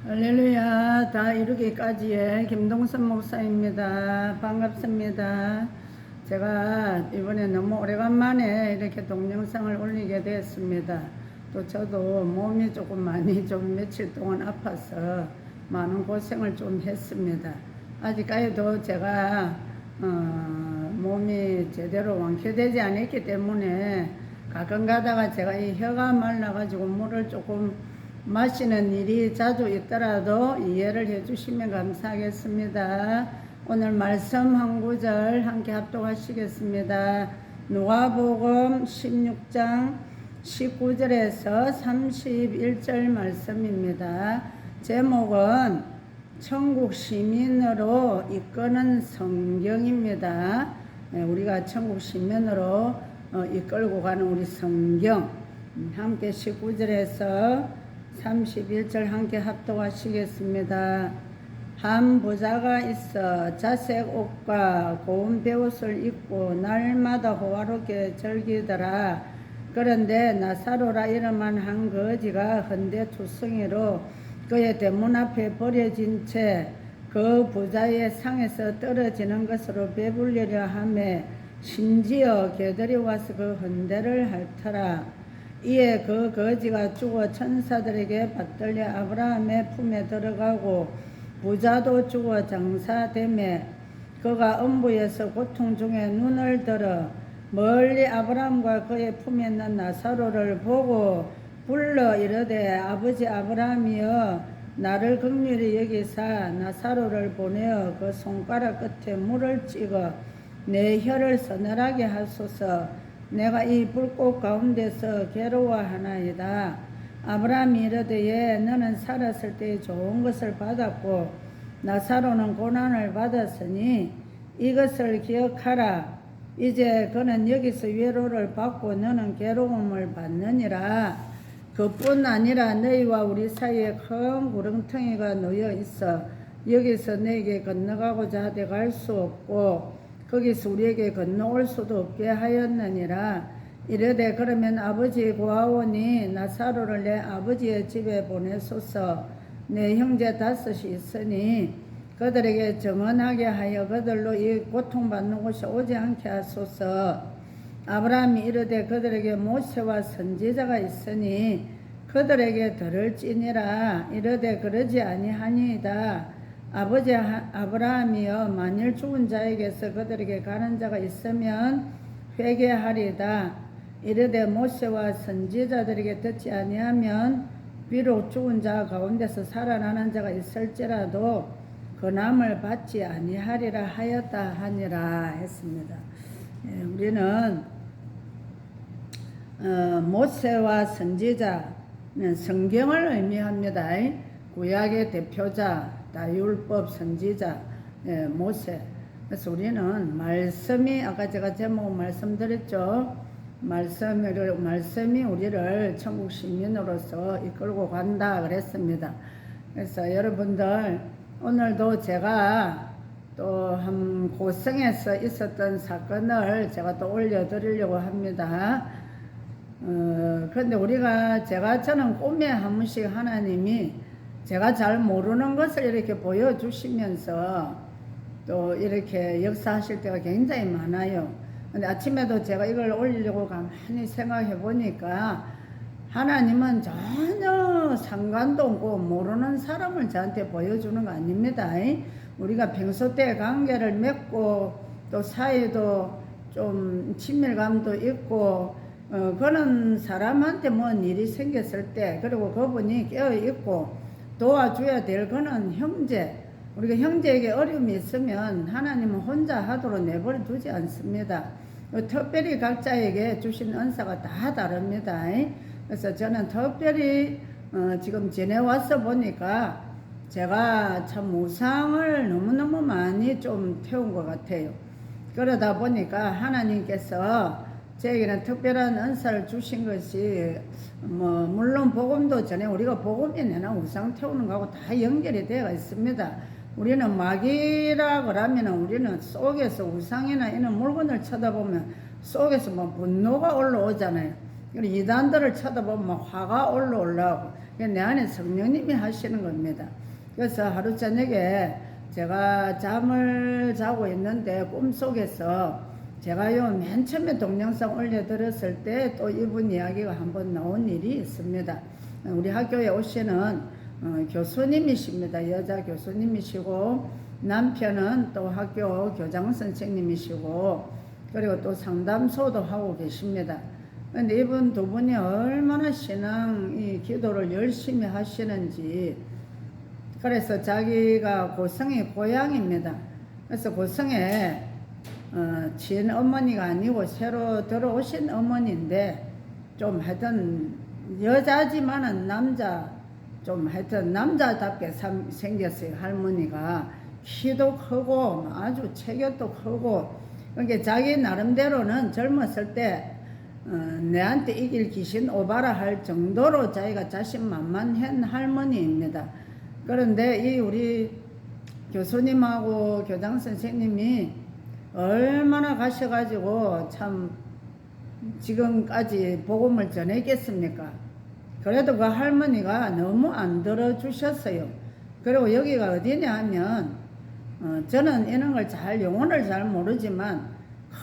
할렐루야. 다 이루기까지의 김동선 목사입니다. 반갑습니다. 제가 이번에 너무 오래간만에 이렇게 동영상을 올리게 되었습니다. 또 저도 몸이 조금 많이 좀 며칠 동안 아파서 많은 고생을 좀 했습니다. 아직까지도 제가 몸이 제대로 완쾌되지 않았기 때문에 가끔 가다가 제가 이 혀가 말라가지고 물을 조금 마시는 일이 자주 있더라도 이해를 해주시면 감사하겠습니다. 오늘 말씀 한 구절 함께 합독하시겠습니다. 누가복음 16장 19절에서 31절 말씀입니다. 제목은 천국 시민으로 이끄는 성경입니다. 우리가 천국 시민으로 이끌고 가는 우리 성경, 함께 19절에서 31절 함께 합독하시겠습니다. 한 부자가 있어 자색 옷과 고운 베옷을 입고 날마다 호화롭게 즐기더라. 그런데 나사로라 이름한 한 거지가 헌데투성이로 그의 대문 앞에 버려진 채 그 부자의 상에서 떨어지는 것으로 배불리려 하매 심지어 개들이 와서 그 헌데를 핥더라. 이에 그 거지가 죽어 천사들에게 받들려 아브라함의 품에 들어가고 부자도 죽어 장사되매 그가 음부에서 고통 중에 눈을 들어 멀리 아브라함과 그의 품에 있는 나사로를 보고 불러 이르되 아버지 아브라함이여 나를 긍휼히 여기사 나사로를 보내어 그 손가락 끝에 물을 찍어 내 혀를 서늘하게 하소서. 내가 이 불꽃 가운데서 괴로워하나이다. 아브라함이 이르되 예, 너는 살았을 때 좋은 것을 받았고 나사로는 고난을 받았으니 이것을 기억하라. 이제 그는 여기서 위로를 받고 너는 괴로움을 받느니라. 그뿐 아니라 너희와 우리 사이에 큰 구렁텅이가 놓여 있어 여기서 너에게 건너가고자 하되 갈 수 없고 거기서 우리에게 건너올 수도 없게 하였느니라. 이르되 그러면 아버지 고아오니 나사로를 내 아버지의 집에 보내소서. 내 형제 5이 있으니 그들에게 정언하게 하여 그들로 이 고통받는 곳에 오지 않게 하소서. 아브라함이 이르되 그들에게 모세와 선지자가 있으니 그들에게 들을지니라. 이르되 그러지 아니하니이다. 아버지 아브라함이여 만일 죽은 자에게서 그들에게 가는 자가 있으면 회개하리다. 이르되 모세와 선지자들에게 듣지 아니하면 비록 죽은 자 가운데서 살아나는 자가 있을지라도 근함을 받지 아니하리라 하였다 하니라 했습니다. 우리는 모세와 선지자는 성경을 의미합니다. 구약의 대표자, 다율법 선지자 모세. 그래서 우리는 말씀이 아까 제가 제목 말씀드렸죠. 말씀이 우리를 천국 시민으로서 이끌고 간다 그랬습니다. 그래서 여러분들 오늘도 제가 또 한 고성에서 있었던 사건을 제가 또 올려드리려고 합니다. 그런데 저는 꿈에 한 번씩 하나님이 제가 잘 모르는 것을 이렇게 보여주시면서 또 이렇게 역사하실 때가 굉장히 많아요. 근데 아침에도 제가 이걸 올리려고 가만히 생각해 보니까 하나님은 전혀 상관도 없고 모르는 사람을 저한테 보여주는 거 아닙니다. 우리가 평소 때 관계를 맺고 또 사이도 좀 친밀감도 있고 그런 사람한테 뭔 일이 생겼을 때 그리고 그분이 깨어있고 도와줘야 될 그는 형제. 우리가 형제에게 어려움이 있으면 하나님은 혼자 하도록 내버려 두지 않습니다. 특별히 각자에게 주신 은사가 다 다릅니다. 그래서 저는 특별히 지금 지내와서 보니까 제가 참 우상을 너무너무 많이 좀 태운 것 같아요. 그러다 보니까 하나님께서 저에게는 특별한 은사를 주신 것이 물론 복음도 전에 우리가 복음이 내나 우상 태우는 거하고 다 연결이 되어 있습니다. 우리는 마귀라 그러면 우리는 속에서 우상이나 이런 물건을 쳐다보면 속에서 분노가 올라오잖아요. 이단들을 쳐다보면 막 화가 올라오고 내 안에 성령님이 하시는 겁니다. 그래서 하루 저녁에 제가 잠을 자고 있는데 꿈속에서 제가요 맨 처음에 동영상 올려드렸을 때 또 이분 이야기가 한번 나온 일이 있습니다. 우리 학교에 오시는 교수님이십니다. 여자 교수님이시고 남편은 또 학교 교장 선생님이시고 그리고 또 상담소도 하고 계십니다. 근데 이분 두 분이 얼마나 신앙 이 기도를 열심히 하시는지, 그래서 자기가 고성이 고향입니다. 그래서 고성에 친어머니가 아니고 새로 들어오신 어머니인데 좀 하여튼 여자지만은 좀 하여튼 남자답게 생겼어요. 할머니가 키도 크고 아주 체격도 크고, 그러니까 자기 나름대로는 젊었을 때 내한테 이길 귀신 오바라 할 정도로 자기가 자신만만한 할머니입니다. 그런데 이 우리 교수님하고 교장 선생님이 얼마나 가셔가지고 참 지금까지 복음을 전했겠습니까? 그래도 그 할머니가 너무 안 들어주셨어요. 그리고 여기가 어디냐 하면 저는 이런 걸 용어를 잘 모르지만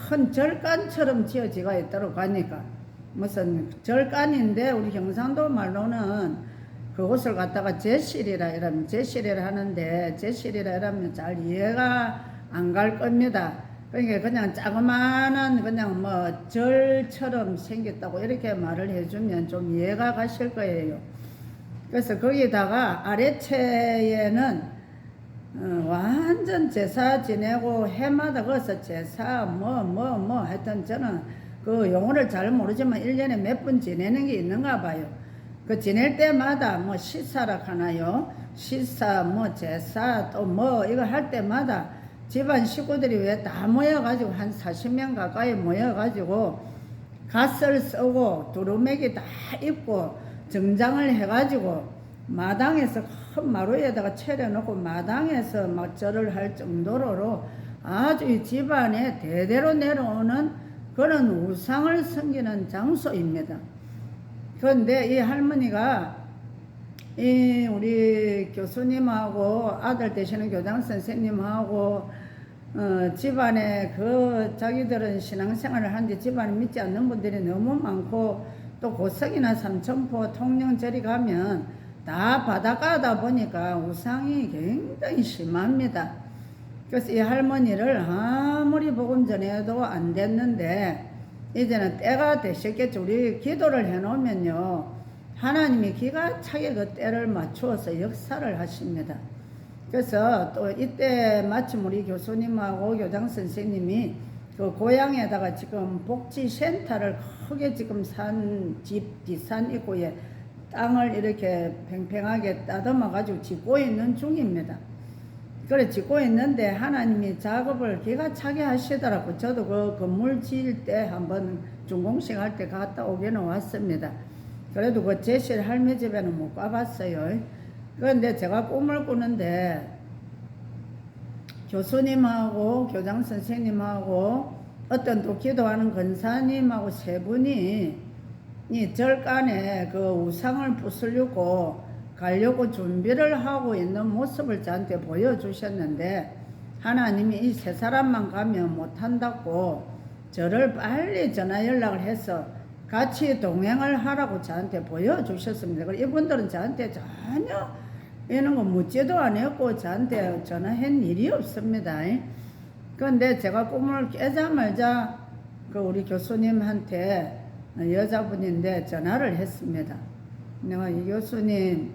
큰 절간처럼 지어지가 있도록 하니까 무슨 절간인데 우리 경상도 말로는 그곳을 갖다가 제실이라 이러면 제실이라 하는데, 제실이라 이러면 잘 이해가 안 갈 겁니다. 그러니까 그냥 자그마한 그냥 뭐 절처럼 생겼다고 이렇게 말을 해주면 좀 이해가 가실 거예요. 그래서 거기다가 아래채에는 완전 제사 지내고 해마다 거기서 제사 하여튼 저는 그 용어를 잘 모르지만 1년에 몇 번 지내는 게 있는가 봐요. 그 지낼 때마다 뭐 시사라 하나요? 시사 제사 또 이거 할 때마다 집안 식구들이 왜 다 모여가지고 한 40명 가까이 모여가지고 갓을 쓰고 두루맥이 다 입고 정장을 해가지고 마당에서 큰 마루에다가 차려놓고 마당에서 막 절을 할 정도로 아주 이 집안에 대대로 내려오는 그런 우상을 섬기는 장소입니다. 그런데 이 할머니가 이 우리 교수님하고 아들 되시는 교장 선생님하고 집안에 자기들은 신앙생활을 하는데 집안에 믿지 않는 분들이 너무 많고 또 고성이나 삼천포 통영 저리 가면 다 바닷가다 보니까 우상이 굉장히 심합니다. 그래서 이 할머니를 아무리 복음 전해도 안 됐는데 이제는 때가 되셨겠죠. 우리 기도를 해놓으면요 하나님이 기가 차게 그 때를 맞추어서 역사를 하십니다. 그래서 또 이때 마침 우리 교수님하고 교장 선생님이 그 고향에다가 지금 복지센터를 크게 지금 집 뒷산 입구에 땅을 이렇게 팽팽하게 따듬어 가지고 짓고 있는 중입니다. 그래 짓고 있는데 하나님이 작업을 기가 차게 하시더라고. 저도 그 건물 지을 때 한번 준공식 할 때 갔다 오기는 왔습니다. 그래도 그 제실 할매 집에는 못 가봤어요. 그런데 제가 꿈을 꾸는데 교수님하고 교장 선생님하고 어떤 또 기도하는 권사님하고 세 분이 이 절간에 그 우상을 부수려고 가려고 준비를 하고 있는 모습을 저한테 보여주셨는데 하나님이 이 세 사람만 가면 못한다고 저를 빨리 전화 연락을 해서 같이 동행을 하라고 저한테 보여주셨습니다. 그리고 이분들은 저한테 전혀 이런 거 묻지도 않았고 저한테 전화한 일이 없습니다. 그런데 제가 꿈을 깨자마자 그 우리 교수님한테 여자분인데 전화를 했습니다. 내가 이 교수님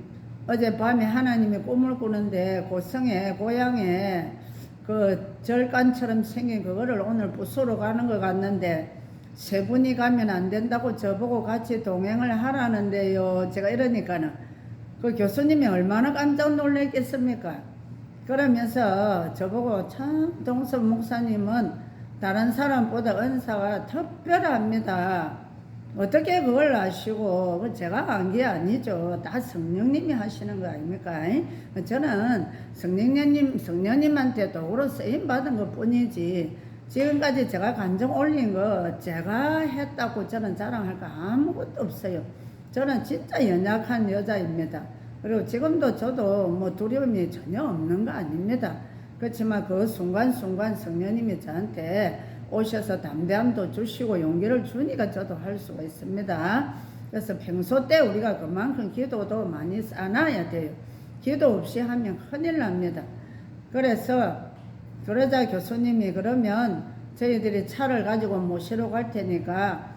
어젯밤에 하나님이 꿈을 꾸는데 고성에 고향에 그 절간처럼 생긴 그거를 오늘 부수러 가는 것 같는데 세 분이 가면 안 된다고 저보고 같이 동행을 하라는데요. 제가 이러니까는 그 교수님이 얼마나 깜짝 놀랐겠습니까? 그러면서 저보고 참 동섭 목사님은 다른 사람보다 은사가 특별합니다. 어떻게 그걸 아시고 제가 한 게 아니죠. 다 성령님이 하시는 거 아닙니까? 저는 성령님한테 도구로 쓰임 받은 것 뿐이지 지금까지 제가 간증 올린 거 제가 했다고 저는 자랑할 거 아무것도 없어요. 저는 진짜 연약한 여자입니다. 그리고 지금도 저도 뭐 두려움이 전혀 없는 거 아닙니다. 그렇지만 그 순간순간 성령님이 저한테 오셔서 담대함도 주시고 용기를 주니까 저도 할 수가 있습니다. 그래서 평소 때 우리가 그만큼 기도도 많이 쌓아놔야 돼요. 기도 없이 하면 큰일 납니다. 그래서 그러자 교수님이 그러면 저희들이 차를 가지고 모시러 갈 테니까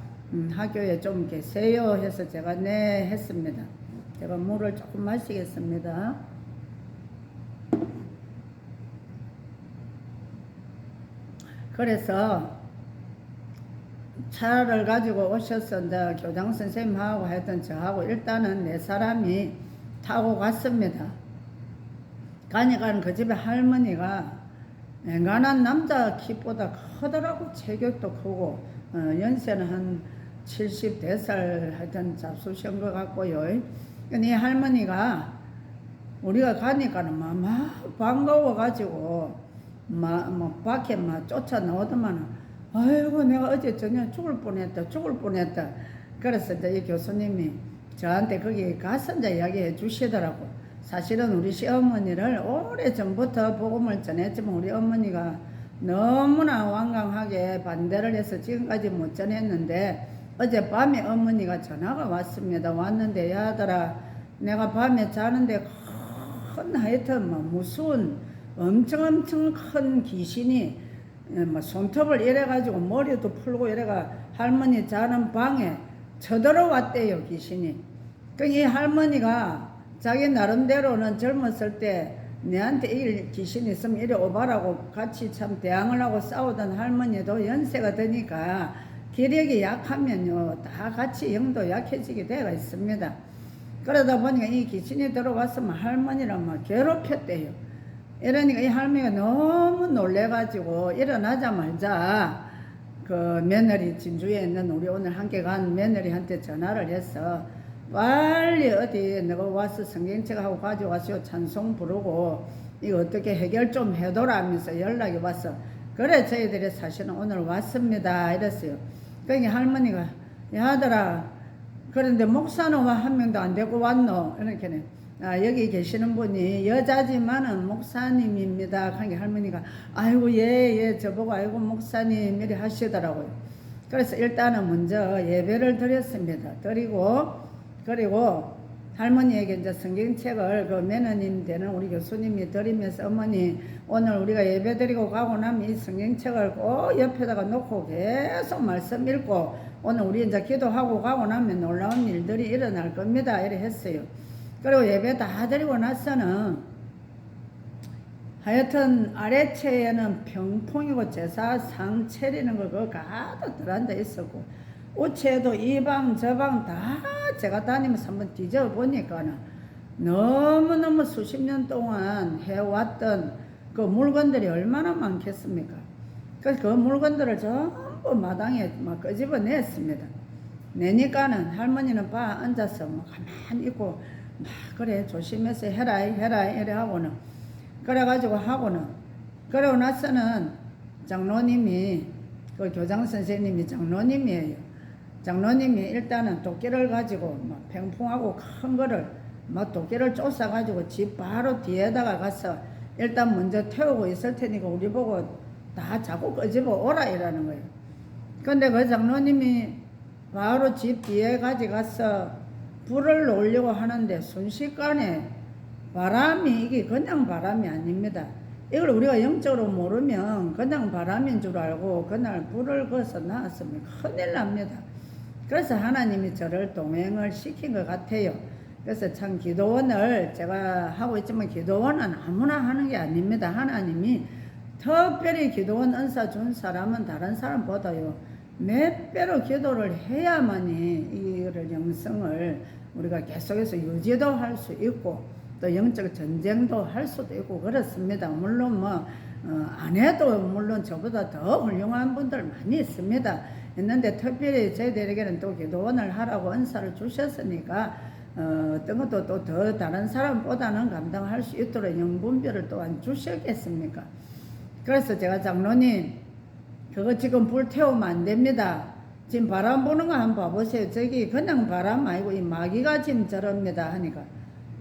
학교에 좀 계세요 해서 제가 네 했습니다. 제가 물을 조금 마시겠습니다. 그래서 차를 가지고 오셔서 이제 교장 선생님하고 하여튼 저하고 일단은 네 사람이 타고 갔습니다. 가니까 그 집에 할머니가 앵간한 남자 키보다 크더라고. 체격도 크고 연세는 한 70대살 하여튼 잡수신 것 같고요. 이 할머니가 우리가 가니까는 막 반가워가지고 막 밖에 막 쫓아 나오더만 아이고 내가 어제 저녁 죽을 뻔했다. 그래서 이제 이 교수님이 저한테 거기 가서 이제 이야기해 주시더라고. 사실은 우리 시어머니를 오래전부터 복음을 전했지만 우리 어머니가 너무나 완강하게 반대를 해서 지금까지 못 전했는데 어젯밤에 어머니가 전화가 왔습니다. 왔는데 야 아들아 내가 밤에 자는데 큰 하여튼 뭐 무서운 엄청 큰 귀신이 뭐 손톱을 이래가지고 머리도 풀고 이래가 할머니 자는 방에 쳐들어왔대요 귀신이. 그 이 할머니가 자기 나름대로는 젊었을 때 내한테 이 귀신 있으면 이래 오바라고 같이 참 대항을 하고 싸우던 할머니도 연세가 드니까 기력이 약하면요 다 같이 영도 약해지게 되어 있습니다. 그러다 보니까 이 귀신이 들어왔으면 할머니랑 막 괴롭혔대요. 이러니까 이 할머니가 너무 놀래가지고 일어나자마자 그 며느리 진주에 있는 우리 오늘 함께 간 며느리한테 전화를 해서 빨리 어디 내가 와서 성경책 하고 가져와서 찬송 부르고 이거 어떻게 해결 좀 해둬라 하면서 연락이 왔어. 그래 저희들이 사실은 오늘 왔습니다 이랬어요. 그러니까 할머니가 야 아들아 그런데 목사는 한 명도 안 데리고 왔노? 이렇게 여기 계시는 분이 여자지만은 목사님입니다. 그러니까 할머니가 아이고 예 저보고 아이고 목사님 이래 하시더라고요. 그래서 일단은 먼저 예배를 드렸습니다. 그리고 할머니에게 이제 성경책을 그 매너님 되는 우리 교수님이 드리면서 어머니 오늘 우리가 예배 드리고 가고 나면 이 성경책을 꼭 옆에다가 놓고 계속 말씀 읽고 오늘 우리 이제 기도하고 가고 나면 놀라운 일들이 일어날 겁니다. 이래 했어요. 그리고 예배 다 드리고 나서는 하여튼 아래채에는 병풍이고 제사상 차리는 거 그거 가득 들어앉아 있었고 우체도 이 방 저 방 다 제가 다니면서 한번 뒤져보니까는 너무너무 수십 년 동안 해왔던 그 물건들이 얼마나 많겠습니까? 그래서 그 물건들을 전부 마당에 막 끄집어냈습니다. 내니까는 할머니는 봐 앉아서 뭐 가만히 있고 막 그래 조심해서 해라 이래 하고는 그래가지고 하고는 그러고 나서는 장로님이 그 교장 선생님이 장로님이에요. 장로님이 일단은 도끼를 가지고 막 팽풍하고 큰 거를 막 도끼를 쫓아가지고 집 바로 뒤에다가 가서 일단 먼저 태우고 있을 테니까 우리 보고 다 자꾸 끄집어 오라 이라는 거예요. 근데 그 장로님이 바로 집 뒤에 가서 불을 놓으려고 하는데 순식간에 바람이 이게 그냥 바람이 아닙니다. 이걸 우리가 영적으로 모르면 그냥 바람인 줄 알고 그날 불을 거서 놨으면 큰일 납니다. 그래서 하나님이 저를 동행을 시킨 것 같아요. 그래서 참 기도원을 제가 하고 있지만 기도원은 아무나 하는 게 아닙니다. 하나님이 특별히 기도원 은사 준 사람은 다른 사람보다요 몇 배로 기도를 해야만이 이를 영성을 우리가 계속해서 유지도 할 수 있고 또 영적 전쟁도 할 수도 있고 그렇습니다. 물론 뭐 안 해도 물론 저보다 더 훌륭한 분들 많이 있습니다. 있는데 특별히 저희들에게는 또 기도원을 하라고 은사를 주셨으니까 어떤 것도 또 더 다른 사람보다는 감당할 수 있도록 영분별을 또한 주셨겠습니까? 그래서 제가 장로님 그거 지금 불 태우면 안 됩니다. 지금 바람 부는 거 한번 봐보세요. 저기 그냥 바람 아니고 이 마귀가 지금 저럽니다 하니까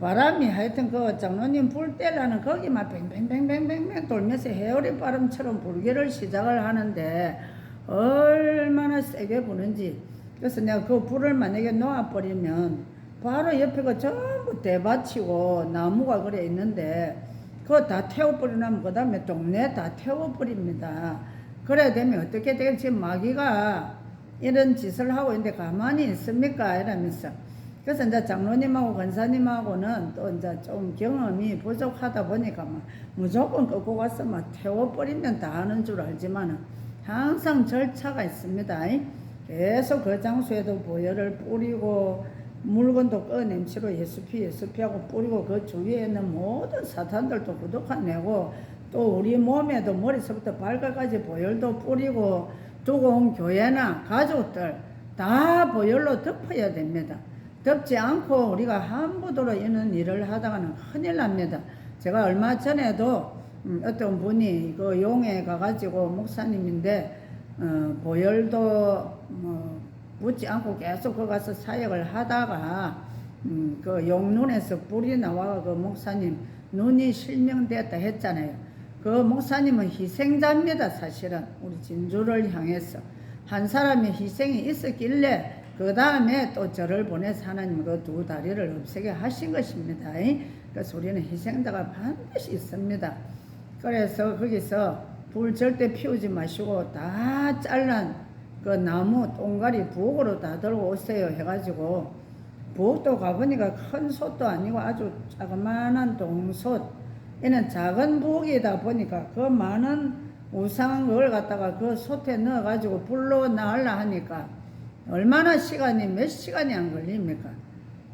바람이 하여튼 그 장로님 불 때라는 거기만 뱅뱅뱅뱅뱅뱅 돌면서 해오리 바람처럼 불길을 시작을 하는데 얼마나 세게 부는지. 그래서 내가 그 불을 만약에 놓아버리면 바로 옆에가 전부 대밭이고 나무가 그래 있는데 그거 다 태워버리면 그 다음에 동네 다 태워버립니다. 그래야 되면 어떻게 되겠지? 지금 마귀가 이런 짓을 하고 있는데 가만히 있습니까? 이러면서. 그래서 이제 장로님하고 권사님하고는 또 이제 좀 경험이 부족하다 보니까 막 무조건 끌고 가서 막 태워버리면 다 하는 줄 알지만은 항상 절차가 있습니다. 계속 그 장소에도 보혈을 뿌리고 물건도 꺼냄치로 예수피하고 뿌리고 그 주위에 있는 모든 사탄들도 구독해내고 또 우리 몸에도 머리서부터 발끝까지 보혈도 뿌리고 두고 온 교회나 가족들 다 보혈로 덮어야 됩니다. 덮지 않고 우리가 함부로 이런 일을 하다가는 큰일 납니다. 제가 얼마 전에도 어떤 분이 그 용에 가가지고 목사님인데 보혈도 묻지 않고 계속 거기 가서 사역을 하다가 그 용눈에서 불이 나와 그 목사님 눈이 실명됐다 했잖아요. 그 목사님은 희생자입니다. 사실은 우리 진주를 향해서 한 사람의 희생이 있었길래 그 다음에 또 저를 보내서 하나님 그 두 다리를 없애게 하신 것입니다. 그래서 우리는 희생자가 반드시 있습니다. 그래서 거기서 불 절대 피우지 마시고 다 잘란 그 나무 똥가리 부엌으로 다 들고 오세요 해가지고 부엌도 가보니까 큰 솥도 아니고 아주 자그마한 동솥, 이는 작은 부엌이다 보니까 그 많은 우상한 걸 갖다가 그 솥에 넣어가지고 불로 나으려 하니까 얼마나 시간이 몇 시간이 안 걸립니까?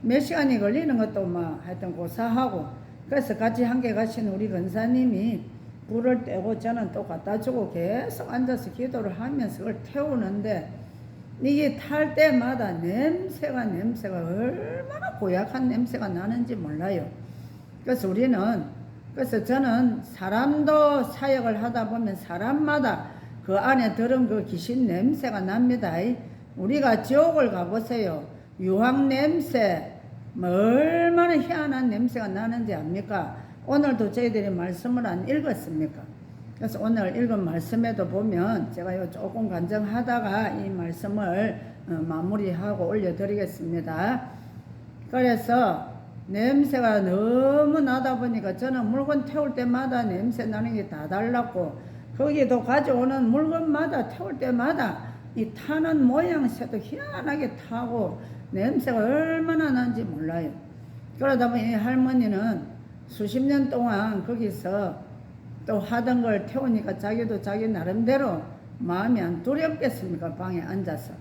몇 시간이 걸리는 것도 막 하여튼 고사하고. 그래서 같이 함께 가신 우리 권사님이 불을 떼고 저는 또 갖다 주고 계속 앉아서 기도를 하면서 그걸 태우는데 이게 탈 때마다 냄새가 얼마나 고약한 냄새가 나는지 몰라요. 그래서 그래서 저는 사람도 사역을 하다 보면 사람마다 그 안에 들은 그 귀신 냄새가 납니다. 우리가 지옥을 가보세요. 유황 냄새, 얼마나 희한한 냄새가 나는지 압니까? 오늘도 저희들이 말씀을 안 읽었습니까? 그래서 오늘 읽은 말씀에도 보면 제가 조금 간증하다가 이 말씀을 마무리하고 올려드리겠습니다. 그래서 냄새가 너무 나다 보니까 저는 물건 태울 때마다 냄새 나는 게 다 달랐고 거기도 가져오는 물건마다 태울 때마다 이 타는 모양새도 희한하게 타고 냄새가 얼마나 나는지 몰라요. 그러다 보니 할머니는 수십 년 동안 거기서 또 하던 걸 태우니까 자기도 자기 나름대로 마음이 안 두렵겠습니까? 방에 앉아서.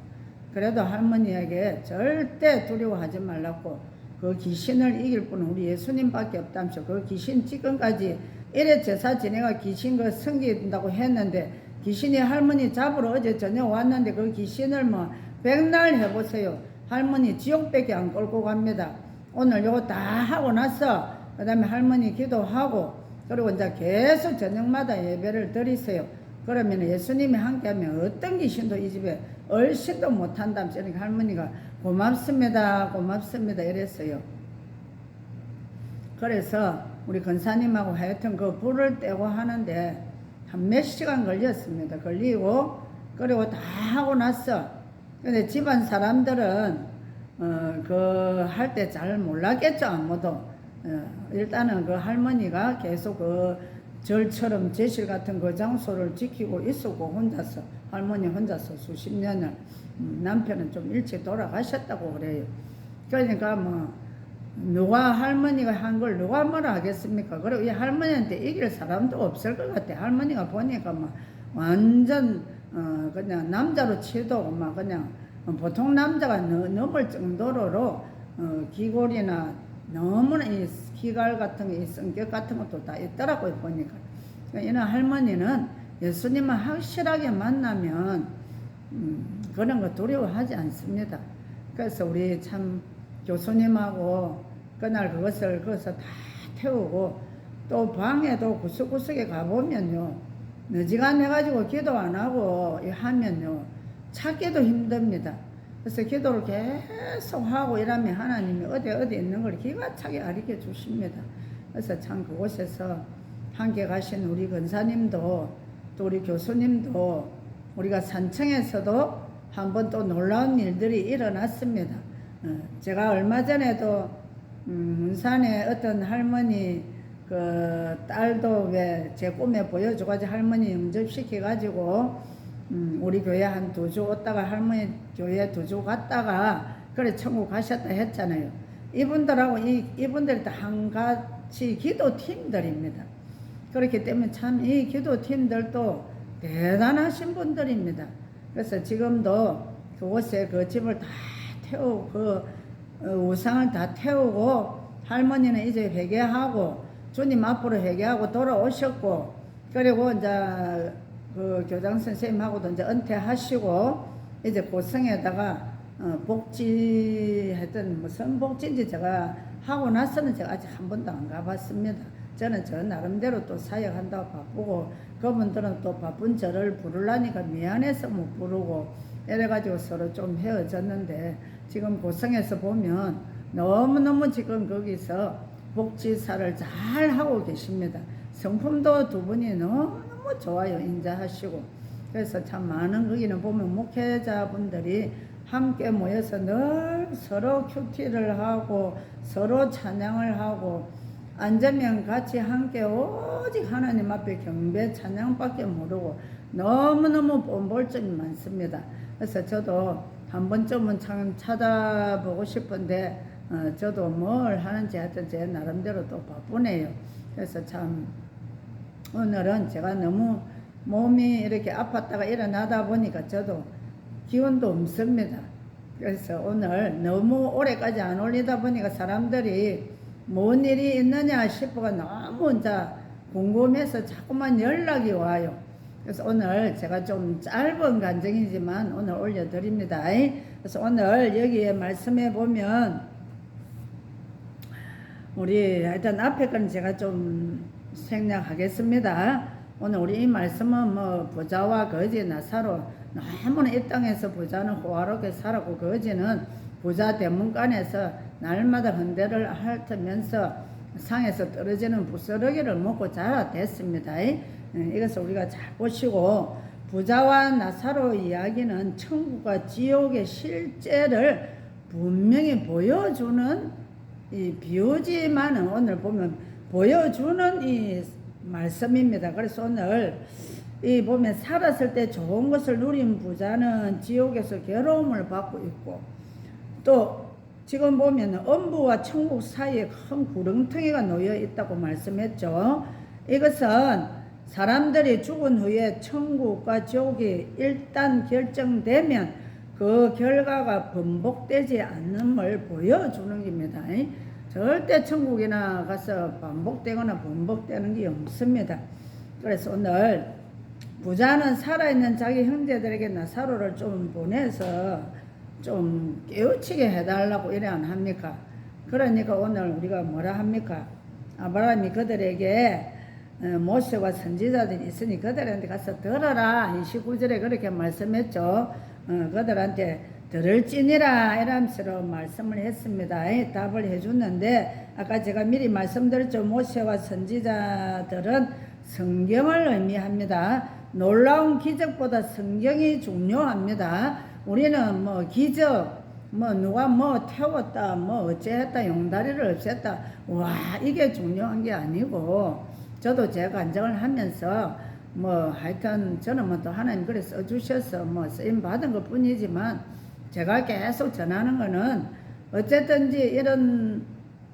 그래도 할머니에게 절대 두려워하지 말라고, 그 귀신을 이길 분은 우리 예수님밖에 없다면서 그 귀신 지금까지 이래 제사 지내가 귀신 그 섬긴다고 했는데 귀신이 할머니 잡으러 어제 저녁 왔는데 그 귀신을 뭐 백날 해보세요. 할머니 지옥밖에 안 끌고 갑니다. 오늘 요거 다 하고 나서 그 다음에 할머니 기도하고 그리고 이제 계속 저녁마다 예배를 드리세요. 그러면 예수님이 함께하면 어떤 귀신도 이 집에 얼씬도 못한다면서 그러니까 할머니가 고맙습니다 이랬어요. 그래서 우리 권사님하고 하여튼 그 불을 떼고 하는데 한 몇 시간 걸렸습니다. 걸리고 그리고 다 하고 났어. 근데 집안 사람들은 그 할 때 잘 몰랐겠죠. 아무도. 일단은 그 할머니가 계속 그 절처럼 제실 같은 그 장소를 지키고 있었고 혼자서, 할머니 혼자서 수십 년을. 남편은 좀 일찍 돌아가셨다고 그래요. 그러니까 뭐 누가 할머니가 한 걸 누가 뭐라 하겠습니까? 그리고 이 할머니한테 이길 사람도 없을 것 같아. 할머니가 보니까 막 완전 그냥 남자로 치도 막 그냥 보통 남자가 넘을 정도로 기골이나 너무나 이 기갈 같은 이 성격 같은 것도 다 있더라고요. 보니까 이런 할머니는 예수님을 확실하게 만나면 그런 거 두려워하지 않습니다. 그래서 우리 참 교수님하고 그날 그것을 거기서 다 태우고 또 방에도 구석구석에 가보면요 너지간해가지고 기도 안 하고 하면요 찾기도 힘듭니다. 그래서 기도를 계속 하고 이러면 하나님이 어디 있는 걸 기가 차게 가르쳐 주십니다. 그래서 참 그곳에서 함께 가신 우리 권사님도 또 우리 교수님도 우리가 산청에서도 한번 또 놀라운 일들이 일어났습니다. 제가 얼마 전에도 문산에 어떤 할머니 그 딸도 왜 제 꿈에 보여줘가지고 할머니 영접시켜가지고 우리 교회 한 2주 왔다가 할머니 교회 2주 갔다가 그래 천국 가셨다 했잖아요. 이분들하고 이분들이 다 한같이 기도팀들입니다. 그렇기 때문에 참 이 기도팀들도 대단하신 분들입니다. 그래서 지금도 그곳에 그 집을 다 태우고 그 우상을 다 태우고 할머니는 이제 회개하고 주님 앞으로 회개하고 돌아오셨고 그리고 이제 그 교장 선생님하고도 이제 은퇴하시고 이제 고성에다가 복지했던 무슨 복지인지 제가 하고 나서는 제가 아직 한 번도 안 가봤습니다. 저는 저 나름대로 또 사역한다고 바쁘고 그분들은 또 바쁜 저를 부르려니까 미안해서 못 부르고 이래가지고 서로 좀 헤어졌는데 지금 고성에서 보면 너무너무 지금 거기서 복지사를 잘 하고 계십니다. 성품도 두 분이 너무 좋아요. 인자하시고 그래서 참 많은 거기는 보면 목회자분들이 함께 모여서 늘 서로 큐티를 하고 서로 찬양을 하고 앉으면 같이 함께 오직 하나님 앞에 경배 찬양밖에 모르고 너무너무 본볼 점이 많습니다. 그래서 저도 한 번쯤은 참 찾아보고 싶은데 저도 뭘 하는지 하여튼 제 나름대로 또 바쁘네요. 그래서 참 오늘은 제가 너무 몸이 이렇게 아팠다가 일어나다 보니까 저도 기운도 없습니다. 그래서 오늘 너무 오래까지 안 올리다 보니까 사람들이 뭔 일이 있느냐 싶어가 너무 이제 궁금해서 자꾸만 연락이 와요. 그래서 오늘 제가 좀 짧은 간증이지만 오늘 올려드립니다. 그래서 오늘 여기에 말씀해 보면 우리 하여튼 앞에 건 제가 좀 생략하겠습니다. 오늘 우리 이 말씀은 뭐 부자와 거지 나사로 너무나 이 땅에서 부자는 호화롭게 살았고 거지는 부자 대문간에서 날마다 헌대를 핥으면서 상에서 떨어지는 부스러기를 먹고 자라됐습니다. 이것을 우리가 잘 보시고 부자와 나사로 이야기는 천국과 지옥의 실제를 분명히 보여주는 이 비유지만은 오늘 보면 보여주는 이 말씀입니다. 그래서 오늘 이 보면 살았을 때 좋은 것을 누린 부자는 지옥에서 괴로움을 받고 있고 또 지금 보면 엄부와 천국 사이에 큰 구렁텅이가 놓여 있다고 말씀했죠. 이것은 사람들이 죽은 후에 천국과 지옥이 일단 결정되면 그 결과가 반복되지 않음을 보여주는 겁니다. 절대 천국이나 가서 반복되거나 번복되는 게 없습니다. 그래서 오늘 부자는 살아있는 자기 형제들에게 나사로를 좀 보내서 좀 깨우치게 해달라고 이래 안 합니까? 그러니까 오늘 우리가 뭐라 합니까? 아브라함이 그들에게 모세와 선지자들이 있으니 그들한테 가서 들어라 29절에 그렇게 말씀했죠. 그들한테 들을지니라 이라면서 말씀을 했습니다. 답을 해줬는데 아까 제가 미리 말씀드렸죠. 모세와 선지자들은 성경을 의미합니다. 놀라운 기적보다 성경이 중요합니다. 우리는 뭐 기적 뭐 누가 뭐 태웠다 뭐 어째했다 용다리를 없앴다 와 이게 중요한 게 아니고 저도 제 간증을 하면서 뭐 하여튼 저는 뭐 또 하나님 그래 써주셔서 뭐 쓰임 받은 것 뿐이지만 제가 계속 전하는 거는 어쨌든지 이런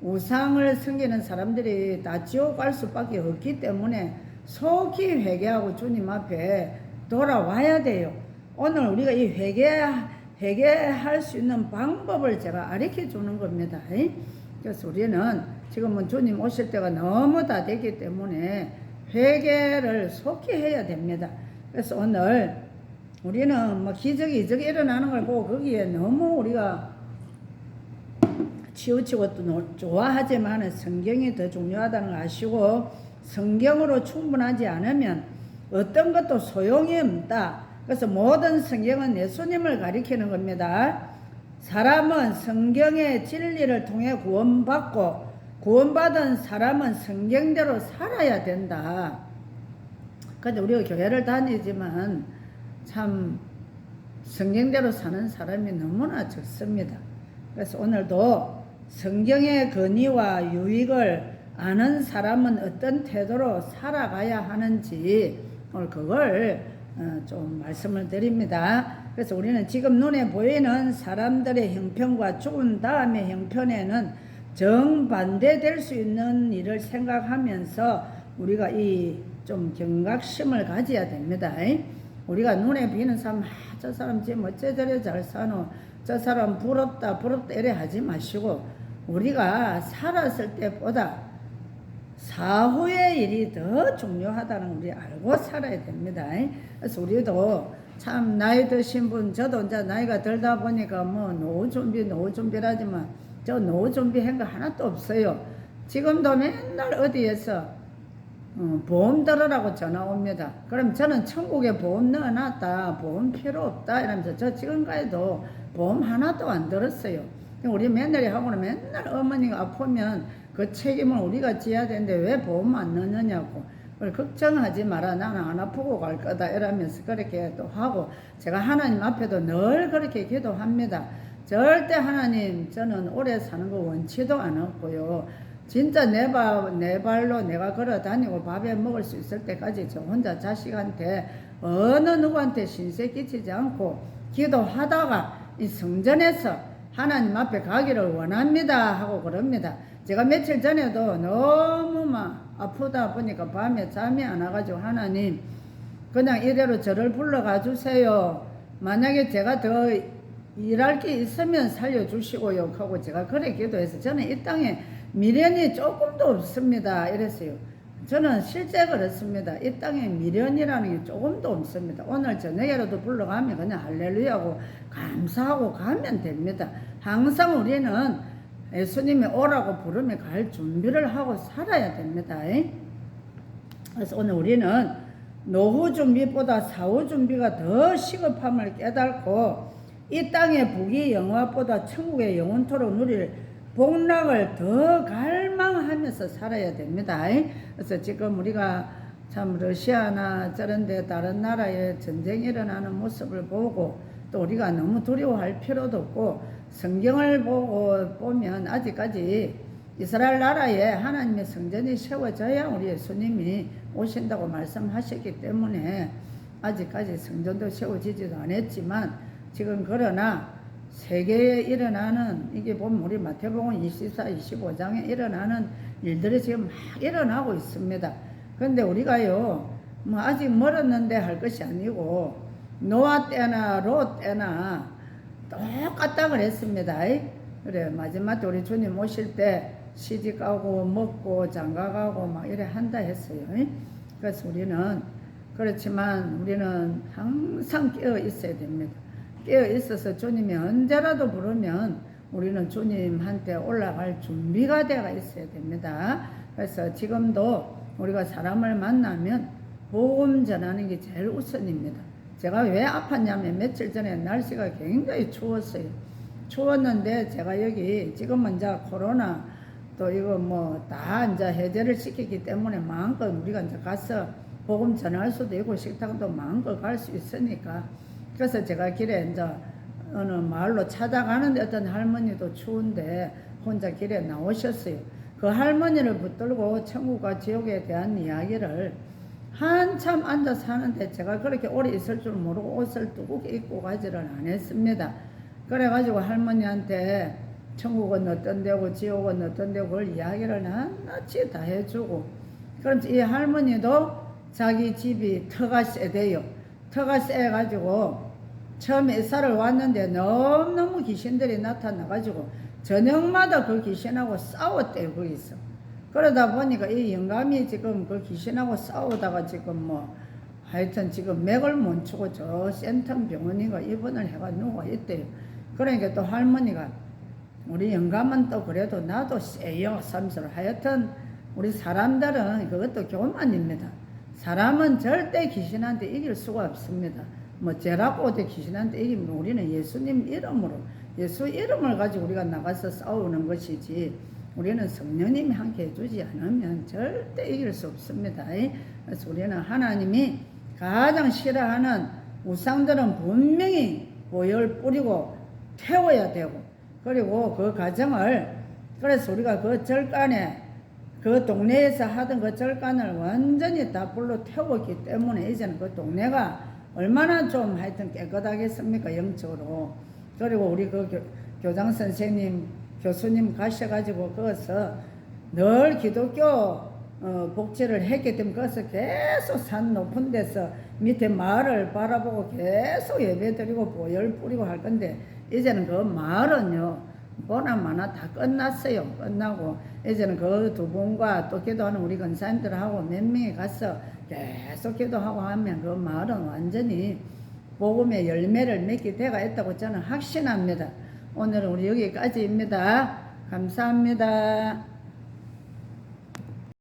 우상을 섬기는 사람들이 다 지옥 갈 수밖에 없기 때문에 속히 회개하고 주님 앞에 돌아와야 돼요. 오늘 우리가 이 회개할 수 있는 방법을 제가 가르쳐 주는 겁니다. 그래서 우리는 지금은 주님 오실 때가 너무 다 됐기 때문에 회개를 속히 해야 됩니다. 그래서 오늘 우리는 뭐 기적이 일어나는 걸 보고 거기에 너무 우리가 치우치고 또 좋아하지만 성경이 더 중요하다는 걸 아시고 성경으로 충분하지 않으면 어떤 것도 소용이 없다. 그래서 모든 성경은 예수님을 가리키는 겁니다. 사람은 성경의 진리를 통해 구원받고 구원받은 사람은 성경대로 살아야 된다. 근데 우리가 교회를 다니지만 참 성경대로 사는 사람이 너무나 적습니다. 그래서 오늘도 성경의 권위와 유익을 아는 사람은 어떤 태도로 살아가야 하는지 오늘 그걸 좀 말씀을 드립니다. 그래서 우리는 지금 눈에 보이는 사람들의 형편과 죽은 다음의 형편에는 정반대될 수 있는 일을 생각하면서 우리가 이 좀 경각심을 가져야 됩니다. 우리가 눈에 비는 사람, 저 사람 지금 어째 저래 잘 사노, 저 사람 부럽다 이래 하지 마시고 우리가 살았을 때보다 사후의 일이 더 중요하다는 우리 알고 살아야 됩니다. 그래서 우리도 참 나이 드신 분, 저도 이제 나이가 들다 보니까 뭐 노후 준비라지만 저 노후 준비한 거 하나도 없어요. 지금도 맨날 어디에서 보험 들으라고 전화 옵니다. 그럼 저는 천국에 보험 넣어놨다, 보험 필요 없다 이러면서 저 지금까지도 보험 하나도 안 들었어요. 우리 며느리 하고는 맨날 어머니가 아프면 그 책임을 우리가 져야 되는데 왜 보험 안 넣느냐고. 걱정하지 마라, 나는 안 아프고 갈 거다 이러면서 그렇게 또 하고, 제가 하나님 앞에도 늘 그렇게 기도합니다. 절대 하나님, 저는 오래 사는 거 원치도 않았고요. 진짜 내 발로 내가 걸어 다니고 밥에 먹을 수 있을 때까지 저 혼자 자식한테 어느 누구한테 신세 끼치지 않고 기도하다가 이 성전에서 하나님 앞에 가기를 원합니다 하고 그럽니다. 제가 며칠 전에도 너무 막 아프다 보니까 밤에 잠이 안 와가지고 하나님 그냥 이대로 저를 불러가 주세요. 만약에 제가 더 일할 게 있으면 살려주시고요 하고 제가 그래 기도해서 저는 이 땅에 미련이 조금도 없습니다 이랬어요. 저는 실제 그렇습니다. 이 땅에 미련이라는 게 조금도 없습니다. 오늘 저녁에라도 불러가면 그냥 할렐루야하고 감사하고 가면 됩니다. 항상 우리는 예수님이 오라고 부르면 갈 준비를 하고 살아야 됩니다. 그래서 오늘 우리는 노후 준비보다 사후 준비가 더 시급함을 깨닫고 이 땅의 부귀 영화보다 천국의 영원토록 누릴 복락을 더 갈망하면서 살아야 됩니다. 그래서 지금 우리가 참 러시아나 저런데 다른 나라에 전쟁이 일어나는 모습을 보고 또 우리가 너무 두려워할 필요도 없고 성경을 보면 아직까지 이스라엘 나라에 하나님의 성전이 세워져야 우리 예수님이 오신다고 말씀하셨기 때문에 아직까지 성전도 세워지지도 않았지만 지금 그러나 세계에 일어나는, 이게 보면 우리 마태복음 24, 25장에 일어나는 일들이 지금 막 일어나고 있습니다. 그런데 우리가요, 뭐 아직 멀었는데 할 것이 아니고 노아 때나 롯 때나 똑같다 그랬습니다. 그래, 마지막 때 우리 주님 오실 때 시집가고 먹고 장가가고 막 이래 한다 했어요. 그래서 우리는 그렇지만 우리는 항상 깨어 있어야 됩니다. 깨어 있어서 주님이 언제라도 부르면 우리는 주님한테 올라갈 준비가 되어 있어야 됩니다. 그래서 지금도 우리가 사람을 만나면 복음 전하는 게 제일 우선입니다. 제가 왜 아팠냐면 며칠 전에 날씨가 굉장히 추웠어요. 추웠는데 제가 여기 지금은 이제 코로나 또 이거 뭐 다 이제 해제를 시키기 때문에 마음껏 우리가 이제 가서 복음 전할 수도 있고 식당도 마음껏 갈 수 있으니까, 그래서 제가 길에 이제 어느 마을로 찾아가는데 어떤 할머니도 추운데 혼자 길에 나오셨어요. 그 할머니를 붙들고 천국과 지옥에 대한 이야기를 한참 앉아서 하는데 제가 그렇게 오래 있을 줄 모르고 옷을 두껍게 입고 가지를 안 했습니다. 그래가지고 할머니한테 천국은 어떤 데고 지옥은 어떤 데고 그걸 이야기를 낱낱이 다 해주고, 그럼 이 할머니도 자기 집이 터가 세대요. 터가 세가지고 처음에 이사를 왔는데 너무너무 귀신들이 나타나가지고 저녁마다 그 귀신하고 싸웠대요, 거기서. 그러다 보니까 이 영감이 지금 그 귀신하고 싸우다가 지금 뭐 하여튼 지금 맥을 못 추고 저 센텀 병원인가 입원을 해가 누워 있대요. 그러니까 또 할머니가 우리 영감은 또 그래도 나도 세요 삼수를 하여튼 우리 사람들은 그것도 교만입니다. 사람은 절대 귀신한테 이길 수가 없습니다. 뭐 죄라고 귀신한테 이기면 우리는 예수님 이름으로 예수 이름을 가지고 우리가 나가서 싸우는 것이지 우리는 성령님이 함께 해주지 않으면 절대 이길 수 없습니다. 그래서 우리는 하나님이 가장 싫어하는 우상들은 분명히 보혈 뿌리고 태워야 되고 그리고 그 과정을 그래서 우리가 그 절간에 그 동네에서 하던 그 절간을 완전히 다 불로 태웠기 때문에 이제는 그 동네가 얼마나 좀 하여튼 깨끗하겠습니까 영적으로. 그리고 우리 그 교장 선생님 교수님 가셔가지고 거기서 늘 기독교 복지를 했기 때문에 거기서 계속 산 높은 데서 밑에 마을을 바라보고 계속 예배드리고 보혈 뿌리고 할 건데 이제는 그 마을은요 보나마나 다 끝났어요. 끝나고 이제는 그 두 분과 또 기도하는 우리 권사님들하고 몇 명이 가서 계속 기도하고 하면 그 마을은 완전히 복음의 열매를 맺게 돼가 있다고 저는 확신합니다. 오늘은 우리 여기까지입니다. 감사합니다.